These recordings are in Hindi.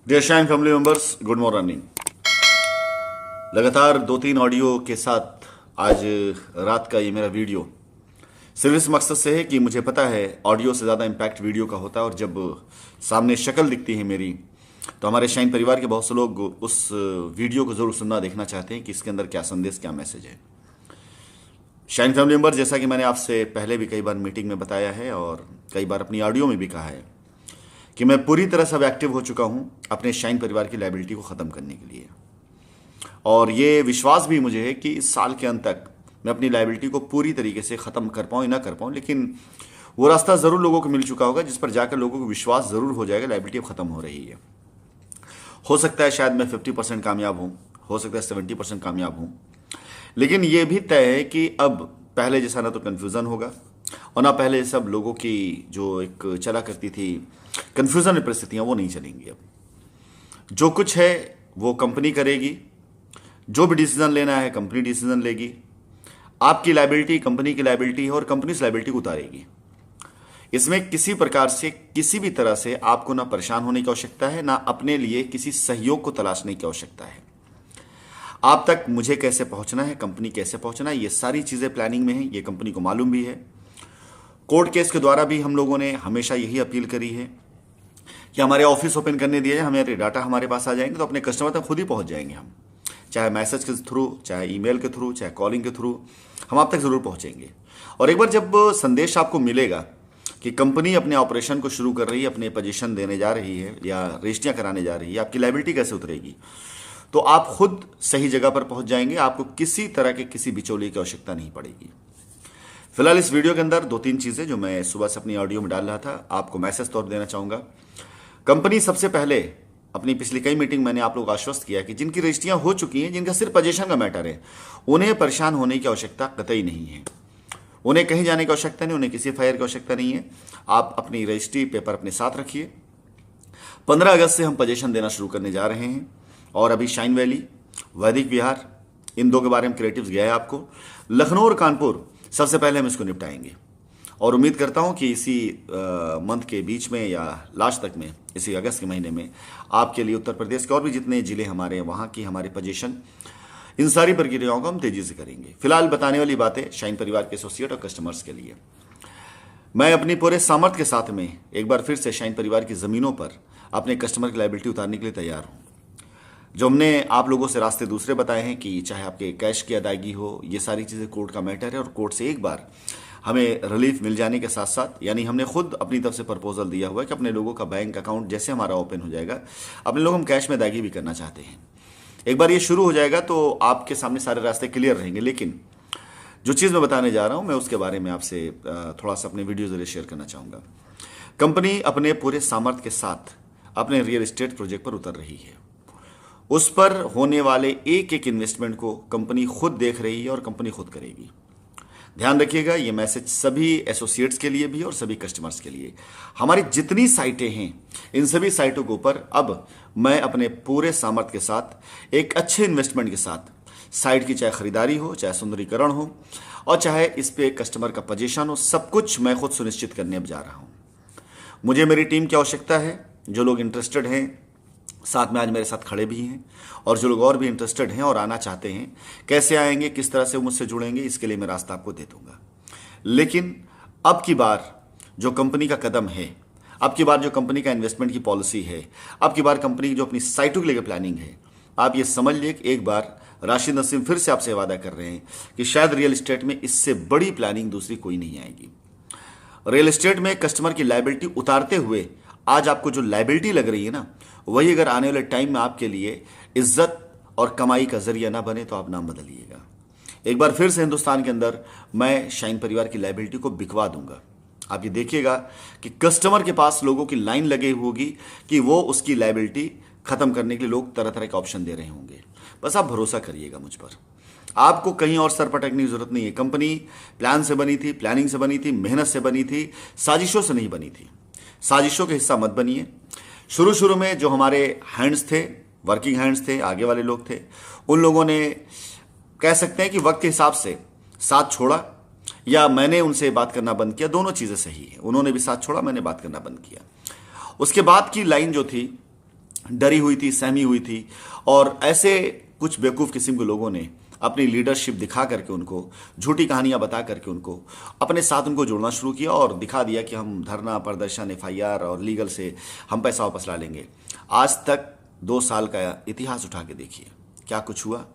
Dear shine family members, good morning. लगातार 2-3 ऑडियो के साथ आज रात का ये मेरा वीडियो सिर्फ इस मकसद से है कि मुझे पता है ऑडियो से ज़्यादा इम्पैक्ट वीडियो का होता है, और जब सामने शक्ल दिखती है मेरी तो हमारे शाइन परिवार के बहुत से लोग उस वीडियो को ज़रूर सुनना देखना चाहते हैं कि इसके अंदर क्या संदेश, क्या मैसेज है। शाइन फैमिली मेंबर, जैसा कि मैंने आपसे पहले भी कई बार मीटिंग में बताया है और कई बार अपनी ऑडियो में भी कहा है कि मैं पूरी तरह से अब एक्टिव हो चुका हूं अपने शाइन परिवार की लायबिलिटी को ख़त्म करने के लिए। और ये विश्वास भी मुझे है कि इस साल के अंत तक मैं अपनी लायबिलिटी को पूरी तरीके से ख़त्म कर पाऊँ या ना कर पाऊँ, लेकिन वो रास्ता ज़रूर लोगों को मिल चुका होगा जिस पर जाकर लोगों को विश्वास ज़रूर हो जाएगा लायबिलिटी अब ख़त्म हो रही है। हो सकता है शायद मैं 50% कामयाब हूँ, हो सकता है 70% कामयाब हूँ, लेकिन ये भी तय है कि अब पहले जैसा ना तो कन्फ्यूज़न होगा और ना पहले सब लोगों की जो एक चला करती थी कन्फ्यूज़न में परिस्थितियाँ, वो नहीं चलेंगी। अब जो कुछ है वो कंपनी करेगी, जो भी डिसीजन लेना है कंपनी डिसीजन लेगी। आपकी लायबिलिटी कंपनी की लायबिलिटी है और कंपनी उस लायबिलिटी को उतारेगी। इसमें किसी प्रकार से किसी भी तरह से आपको ना परेशान होने की आवश्यकता है, ना अपने लिए किसी सहयोग को तलाशने की आवश्यकता है। आप तक मुझे कैसे पहुंचना है, कंपनी कैसे पहुंचना है, ये सारी चीज़ें प्लानिंग में हैं, ये कंपनी को मालूम भी है। कोर्ट केस के द्वारा भी हम लोगों ने हमेशा यही अपील करी है कि हमारे ऑफिस ओपन करने दिए जाए, हमारे डाटा हमारे पास आ जाएंगे तो अपने कस्टमर तक खुद ही पहुंच जाएंगे हम, चाहे मैसेज के थ्रू, चाहे ईमेल के थ्रू, चाहे कॉलिंग के थ्रू, हम आप तक ज़रूर पहुंचेंगे। और एक बार जब संदेश आपको मिलेगा कि कंपनी अपने ऑपरेशन को शुरू कर रही है, अपने पोजीशन देने जा रही है या रजिस्ट्रियाँ कराने जा रही है, आपकी लायबिलिटी कैसे उतरेगी, तो आप खुद सही जगह पर पहुंच जाएंगे। आपको किसी तरह के किसी बिचौलिए की आवश्यकता नहीं पड़ेगी। फिलहाल इस वीडियो के अंदर 2-3 चीज़ें जो मैं सुबह से अपनी ऑडियो में डाल रहा था आपको मैसेज तौर देना चाहूँगा। कंपनी सबसे पहले अपनी पिछली कई मीटिंग मैंने आप लोग आश्वस्त किया कि जिनकी रजिस्ट्रियाँ हो चुकी हैं, जिनका सिर्फ पोजीशन का मैटर है, उन्हें परेशान होने की आवश्यकता कतई नहीं है। उन्हें कहीं जाने की आवश्यकता नहीं, उन्हें किसी फायर की आवश्यकता नहीं है। आप अपनी रजिस्ट्री पेपर अपने साथ रखिए। 15 अगस्त से हम पोजीशन देना शुरू करने जा रहे हैं और अभी शाइन वैली, वैदिक विहार, इन दो के बारे में क्रिएटिव्स गया है आपको। लखनऊ और कानपुर सबसे पहले हम इसको निपटाएंगे और उम्मीद करता हूं कि इसी मंथ के बीच में या लास्ट तक में, इसी अगस्त के महीने में आपके लिए उत्तर प्रदेश के और भी जितने जिले हमारे वहाँ की हमारी पोजीशन, इन सारी प्रक्रियाओं को हम तेजी से करेंगे। फिलहाल बताने वाली बातें शाइन परिवार के एसोसिएट और कस्टमर्स के लिए। मैं अपनी पूरे सामर्थ्य के साथ में एक बार फिर से शाइन परिवार की ज़मीनों पर अपने कस्टमर की लायबिलिटी उतारने के लिए तैयार हूँ। जो हमने आप लोगों से रास्ते दूसरे बताए हैं कि चाहे आपके कैश की अदायगी हो, ये सारी चीज़ें कोर्ट का मैटर है और कोर्ट से एक बार हमें रिलीफ मिल जाने के साथ साथ, यानी हमने खुद अपनी तरफ से प्रपोजल दिया हुआ है कि अपने लोगों का बैंक अकाउंट जैसे हमारा ओपन हो जाएगा, अपने लोग हम कैश में अदायगी भी करना चाहते हैं। एक बार ये शुरू हो जाएगा तो आपके सामने सारे रास्ते क्लियर रहेंगे। लेकिन जो चीज़ मैं बताने जा रहा हूँ मैं उसके बारे में आपसे थोड़ा सा अपने वीडियो जरिए शेयर करना चाहूँगा। कंपनी अपने पूरे सामर्थ्य के साथ अपने रियल एस्टेट प्रोजेक्ट पर उतर रही है। उस पर होने वाले एक एक इन्वेस्टमेंट को कंपनी खुद देख रही है और कंपनी खुद करेगी। ध्यान रखिएगा, ये मैसेज सभी एसोसिएट्स के लिए भी और सभी कस्टमर्स के लिए। हमारी जितनी साइटें हैं, इन सभी साइटों के ऊपर अब मैं अपने पूरे सामर्थ्य के साथ एक अच्छे इन्वेस्टमेंट के साथ, साइट की चाहे खरीदारी हो, चाहे सुंदरीकरण हो और चाहे इस पे कस्टमर का पोजीशन हो, सब कुछ मैं खुद सुनिश्चित करने अब जा रहा हूँ। मुझे मेरी टीम की आवश्यकता है। जो लोग इंटरेस्टेड हैं साथ में आज मेरे साथ खड़े भी हैं, और जो लोग और भी इंटरेस्टेड हैं और आना चाहते हैं, कैसे आएंगे, किस तरह से मुझसे जुड़ेंगे, इसके लिए मैं रास्ता आपको दे दूंगा। लेकिन अब की बार जो कंपनी का कदम है, अब की बार जो कंपनी का इन्वेस्टमेंट की पॉलिसी है, अब की बार कंपनी की जो अपनी साइटों के लिए प्लानिंग है, आप ये समझ लीजिए कि एक बार राशिद नसीम फिर से आपसे वादा कर रहे हैं कि शायद रियल एस्टेट में इससे बड़ी प्लानिंग दूसरी कोई नहीं आएगी। रियल एस्टेट में कस्टमर की लायबिलिटी उतारते हुए आज आपको जो लायबिलिटी लग रही है ना, वही अगर आने वाले टाइम में आपके लिए इज्जत और कमाई का जरिया ना बने तो आप नाम बदलिएगा। एक बार फिर से हिंदुस्तान के अंदर मैं शाइन परिवार की लायबिलिटी को बिकवा दूंगा। आप ये देखिएगा कि कस्टमर के पास लोगों की लाइन लगी होगी कि वो उसकी लायबिलिटी खत्म करने के लिए लोग तरह तरह के ऑप्शन दे रहे होंगे। बस आप भरोसा करिएगा मुझ पर। आपको कहीं और सर पटकने की जरूरत नहीं है। कंपनी प्लान से बनी थी, प्लानिंग से बनी थी, मेहनत से बनी थी, साजिशों से नहीं बनी थी। साजिशों के हिस्सा मत बनिए। शुरू में जो हमारे हैंड्स थे, वर्किंग हैंड्स थे, आगे वाले लोग थे, उन लोगों ने कह सकते हैं कि वक्त के हिसाब से साथ छोड़ा, या मैंने उनसे बात करना बंद किया। दोनों चीज़ें सही है। उन्होंने भी साथ छोड़ा, मैंने बात करना बंद किया। उसके बाद की लाइन जो थी डरी हुई थी, सहमी हुई थी, और ऐसे कुछ बेवकूफ़ किस्म के लोगों ने अपनी लीडरशिप दिखा करके उनको झूठी कहानियां बता करके उनको अपने साथ उनको जोड़ना शुरू किया और दिखा दिया कि हम धरना, प्रदर्शन, एफआईआर और लीगल से हम पैसा वापस ला लेंगे। आज तक 2 साल का इतिहास उठा के देखिए क्या कुछ हुआ।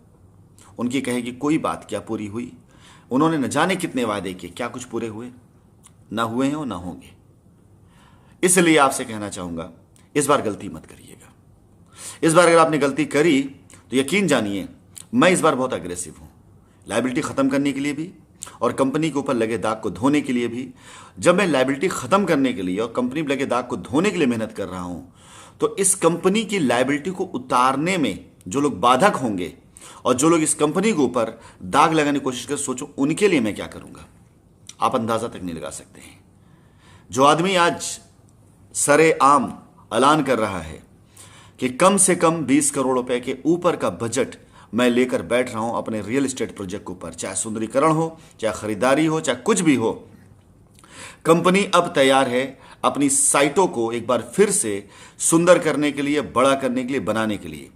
उनकी कहेगी कोई बात क्या पूरी हुई? उन्होंने न जाने कितने वादे किए, क्या कुछ पूरे हुए? ना हुए हैं और ना होंगे। इसलिए आपसे कहना चाहूंगा, इस बार गलती मत करिएगा। इस बार अगर आपने गलती करी तो यकीन जानिए मैं इस बार बहुत अग्रेसिव हूं, लायबिलिटी खत्म करने के लिए भी और कंपनी के ऊपर लगे दाग को धोने के लिए भी। जब मैं लायबिलिटी खत्म करने के लिए और कंपनी पर लगे दाग को धोने के लिए मेहनत कर रहा हूं, तो इस कंपनी की लायबिलिटी को उतारने में जो लोग बाधक होंगे और जो लोग इस कंपनी के ऊपर दाग लगाने की कोशिश कर, सोचो उनके लिए मैं क्या करूंगा। आप अंदाजा तक नहीं लगा सकते हैं। जो आदमी आज सरेआम ऐलान कर रहा है कि कम से कम 20 करोड़ रुपए के ऊपर का बजट मैं लेकर बैठ रहा हूं अपने रियल एस्टेट प्रोजेक्ट के ऊपर, चाहे सुंदरीकरण हो, चाहे खरीदारी हो, चाहे कुछ भी हो, कंपनी अब तैयार है अपनी साइटों को एक बार फिर से सुंदर करने के लिए, बड़ा करने के लिए, बनाने के लिए।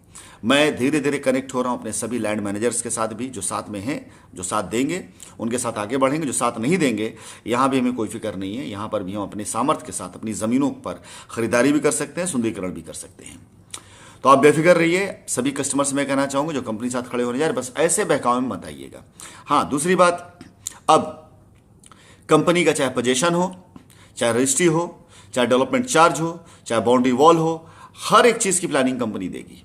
मैं धीरे धीरे कनेक्ट हो रहा हूं अपने सभी लैंड मैनेजर्स के साथ भी, जो साथ में हैं, जो साथ देंगे उनके साथ आगे बढ़ेंगे, जो साथ नहीं देंगे यहां भी हमें कोई फिक्र नहीं है। यहां पर भी हम अपने सामर्थ्य के साथ अपनी जमीनों पर खरीदारी भी कर सकते हैं, सुंदरीकरण भी कर सकते हैं। तो आप बेफिक्र रहिए। सभी कस्टमर से मैं कहना चाहूंगा जो कंपनी के साथ खड़े होने जा रहे, बस ऐसे बहकावे में मत आइएगा। हाँ, दूसरी बात, अब कंपनी का चाहे पोजीशन हो, चाहे रजिस्ट्री हो, चाहे डेवलपमेंट चार्ज हो, चाहे बाउंड्री वॉल हो, हर एक चीज की प्लानिंग कंपनी देगी।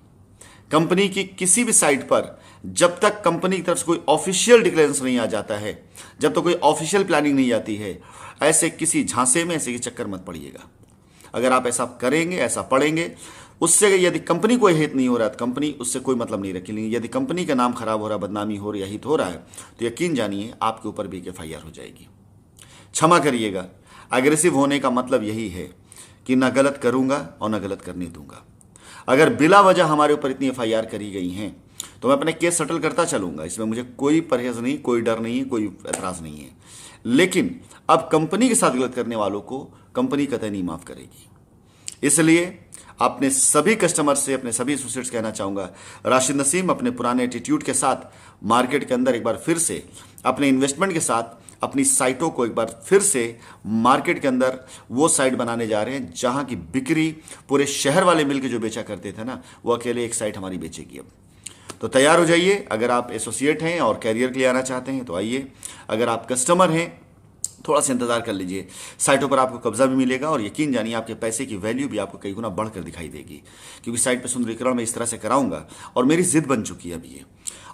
कंपनी की किसी भी साइट पर जब तक कंपनी की तरफ से कोई ऑफिशियल डिक्लेरेंस नहीं आ जाता है, जब तक कोई ऑफिशियल प्लानिंग नहीं आती है, ऐसे किसी झांसे में, ऐसे के चक्कर मत पड़िएगा। अगर आप ऐसा करेंगे, ऐसा पढ़ेंगे, उससे यदि कंपनी को हित नहीं हो रहा है तो कंपनी उससे कोई मतलब नहीं रखेगी। यदि कंपनी का नाम खराब हो रहा है, बदनामी हो रही है, हित हो रहा है, तो यकीन जानिए आपके ऊपर भी एफआईआर हो जाएगी। क्षमा करिएगा, एग्रेसिव होने का मतलब यही है कि ना गलत करूंगा और ना गलत करने दूंगा। अगर बिला वजह हमारे ऊपर इतनी एफआईआर करी गई हैं तो मैं अपने केस सेटल करता चलूंगा, इसमें मुझे कोई परहेज नहीं, कोई डर नहीं, कोई एतराज नहीं है। लेकिन अब कंपनी के साथ गलत करने वालों को कंपनी कतई नहीं माफ करेगी। इसलिए अपने सभी कस्टमर से, अपने सभी एसोसिएट्स कहना चाहूंगा, राशिद नसीम अपने पुराने एटीट्यूड के साथ मार्केट के अंदर एक बार फिर से अपने इन्वेस्टमेंट के साथ अपनी साइटों को एक बार फिर से मार्केट के अंदर वो साइट बनाने जा रहे हैं जहां की बिक्री पूरे शहर वाले मिलकर जो बेचा करते थे ना, वो अकेले एक साइट हमारी बेचेगी अब। तो तैयार हो जाइए। अगर आप एसोसिएट हैं और कैरियर के लिए आना चाहते हैं तो आइए। अगर आप कस्टमर हैं थोड़ा सा इंतजार कर लीजिए, साइटों पर आपको कब्जा भी मिलेगा और यकीन जानिए आपके पैसे की वैल्यू भी आपको कई गुना बढ़कर दिखाई देगी, क्योंकि साइट पर सुंदरीकरण मैं इस तरह से कराऊंगा और मेरी जिद बन चुकी है अब ये।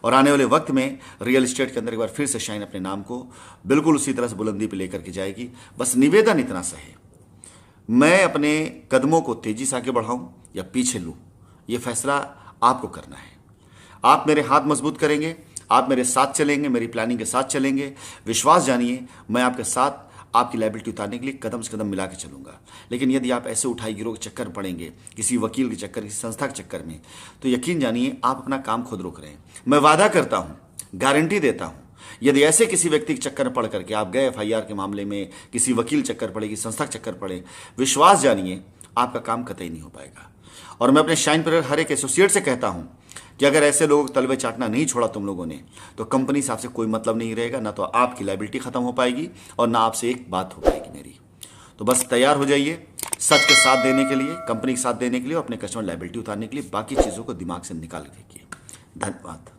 और आने वाले वक्त में रियल एस्टेट के अंदर एक बार फिर से शाइन अपने नाम को बिल्कुल उसी तरह से बुलंदी पे लेकर के जाएगी। बस निवेदन इतना सा है, मैं अपने कदमों को तेजी से आगे बढ़ाऊं या पीछे लूं, यह फैसला आपको करना है। आप मेरे हाथ मजबूत करेंगे, आप मेरे साथ चलेंगे, मेरी प्लानिंग के साथ चलेंगे। विश्वास जानिए मैं आपके साथ आपकी लायबिलिटी उतारने के लिए कदम से कदम मिला के चलूंगा। लेकिन यदि आप ऐसे उठाई गिरो के चक्कर पड़ेंगे, किसी वकील के चक्कर, किसी संस्था के चक्कर में, तो यकीन जानिए आप अपना काम खुद रोक रहे हैं। मैं वादा करता हूं, गारंटी देता हूं, यदि ऐसे किसी व्यक्ति के चक्कर पड़ करके आप गए एफआईआर के मामले में, किसी वकील चक्कर पड़े, किसी संस्था के चक्कर पड़े, विश्वास जानिए आपका काम कतई नहीं हो पाएगा। और मैं अपने शाइन पर हर एक एसोसिएट से कहता हूं कि अगर ऐसे लोग तलवे चाटना नहीं छोड़ा तुम लोगों ने, तो कंपनी से आपसे कोई मतलब नहीं रहेगा, ना तो आपकी लायबिलिटी खत्म हो पाएगी और ना आपसे एक बात हो पाएगी मेरी। तो बस तैयार हो जाइए सच के साथ देने के लिए, कंपनी के साथ देने के लिए और अपने कस्टमर लायबिलिटी उतारने के लिए। बाकी चीज़ों को दिमाग से निकाल देखिए। धन्यवाद।